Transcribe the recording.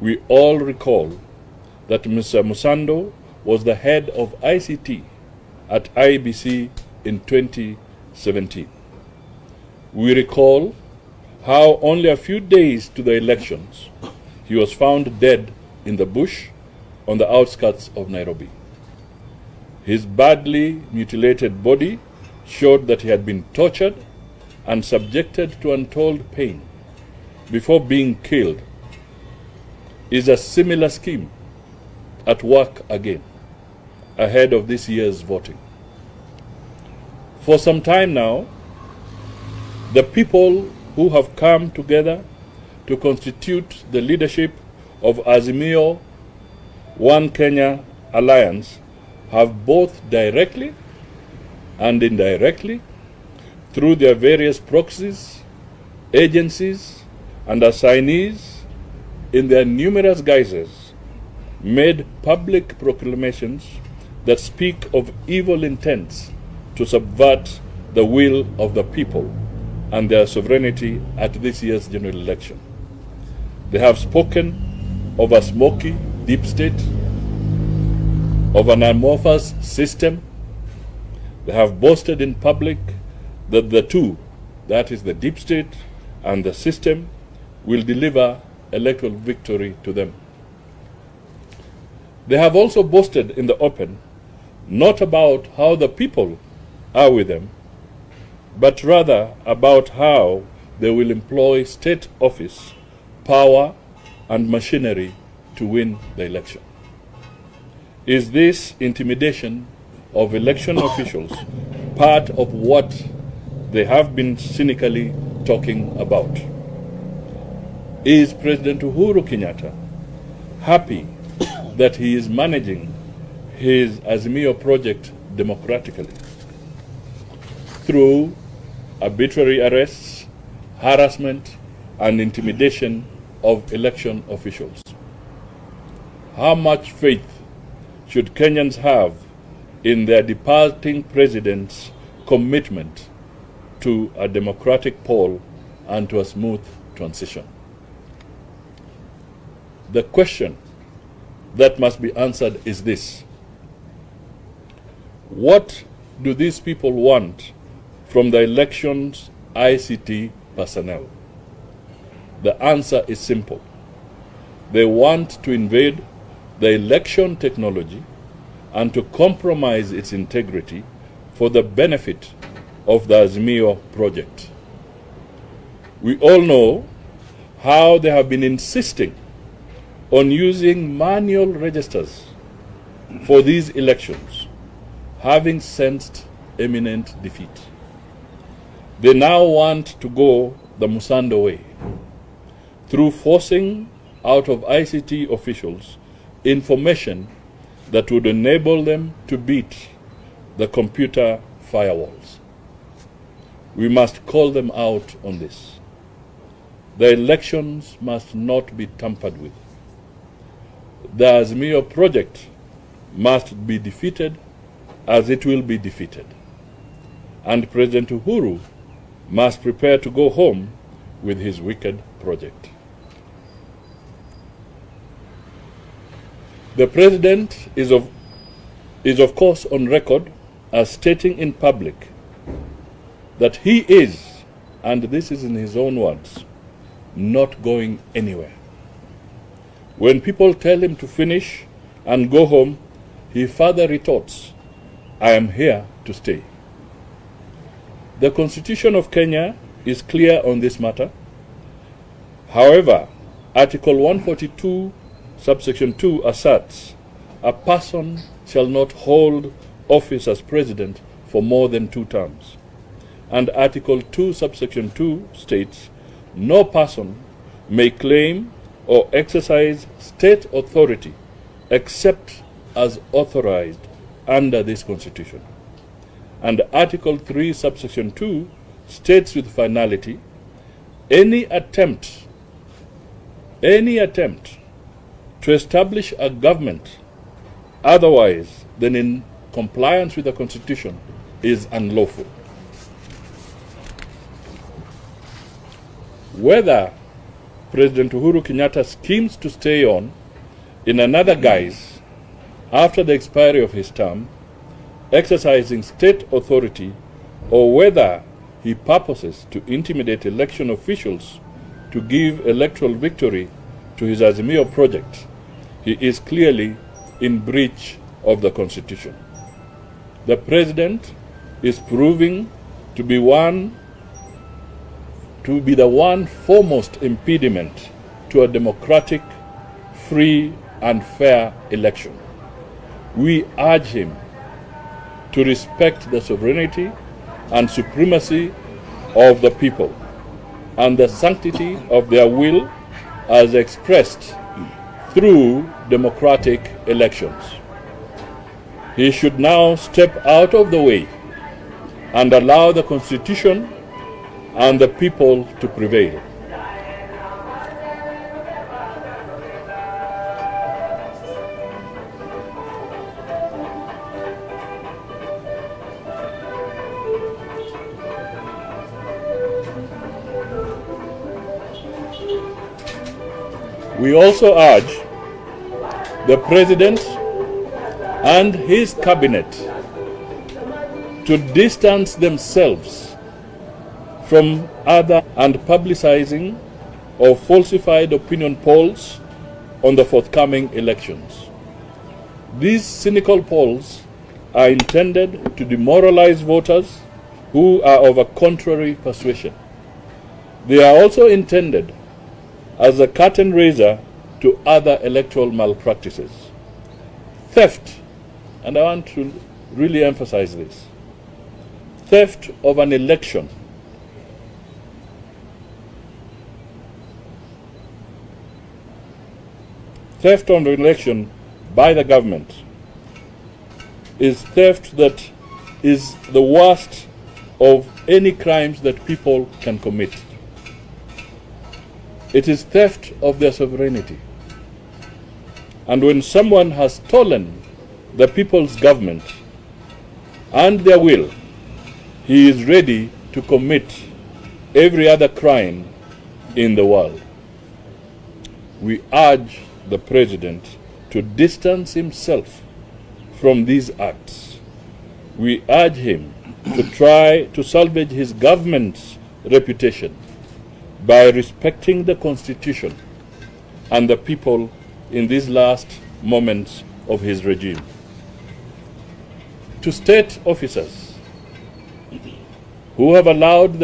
We all recall that Mr. Musando was the head of ICT at IBC in 2017. We recall how only a few days to the elections, he was found dead in the bush on the outskirts of Nairobi. His badly mutilated body showed that he had been tortured and subjected to untold pain before being killed. Is a similar scheme at work again, ahead of this year's voting. For some time now, the people who have come together to constitute the leadership of Azimio One Kenya Alliance have both directly and indirectly, through their various proxies, agencies, and assignees, in their numerous guises, made public proclamations that speak of evil intents to subvert the will of the people and their sovereignty at this year's general election. They have spoken of a smoky deep state, of an amorphous system. They have boasted in public that the two, that is the deep state and the system, will deliver electoral victory to them. They have also boasted in the open not about how the people are with them, but rather about how they will employ state office, power, and machinery to win the election. Is this intimidation of election officials part of what they have been cynically talking about? Is President Uhuru Kenyatta happy that he is managing his Azimio project democratically through arbitrary arrests, harassment, and intimidation of election officials? How much faith should Kenyans have in their departing president's commitment to a democratic poll and to a smooth transition? The question that must be answered is this: what do these people want from the election's ICT personnel? The answer is simple. They want to invade the election technology and to compromise its integrity for the benefit of the Azimio project. We all know how they have been insisting on using manual registers for these elections, having sensed imminent defeat. They now want to go the Musando way, through forcing out of ICT officials information that would enable them to beat the computer firewalls. We must call them out on this. The elections must not be tampered with. The Azimio project must be defeated as it will be defeated. And President Uhuru must prepare to go home with his wicked project. The President is of course on record as stating in public that he is, and this is in his own words, not going anywhere. When people tell him to finish and go home, he further retorts, "I am here to stay." The Constitution of Kenya is clear on this matter. However, Article 142, subsection 2 asserts, "A person shall not hold office as president for more than 2 terms." And Article 2, subsection 2 states, "No person may claim or exercise state authority except as authorized under this Constitution." And Article 3, subsection 2 states with finality, any attempt to establish a government otherwise than in compliance with the Constitution is unlawful. Whether President Uhuru Kenyatta schemes to stay on in another guise after the expiry of his term, exercising state authority, or whether he purposes to intimidate election officials to give electoral victory to his Azimio project, he is clearly in breach of the Constitution. The President is proving to be the one foremost impediment to a democratic, free and fair election. We urge him to respect the sovereignty and supremacy of the people and the sanctity of their will as expressed through democratic elections. He should now step out of the way and allow the Constitution and the people to prevail. We also urge the President and his cabinet to distance themselves from other and publicizing of falsified opinion polls on the forthcoming elections. These cynical polls are intended to demoralize voters who are of a contrary persuasion. They are also intended as a curtain raiser to other electoral malpractices. Theft, and I want to really emphasize this, theft of an election by the government is theft that is the worst of any crimes that people can commit. It is theft of their sovereignty. And when someone has stolen the people's government and their will, he is ready to commit every other crime in the world. We urge the President to distance himself from these acts. We urge him to try to salvage his government's reputation by respecting the Constitution and the people in these last moments of his regime. To state officers who have allowed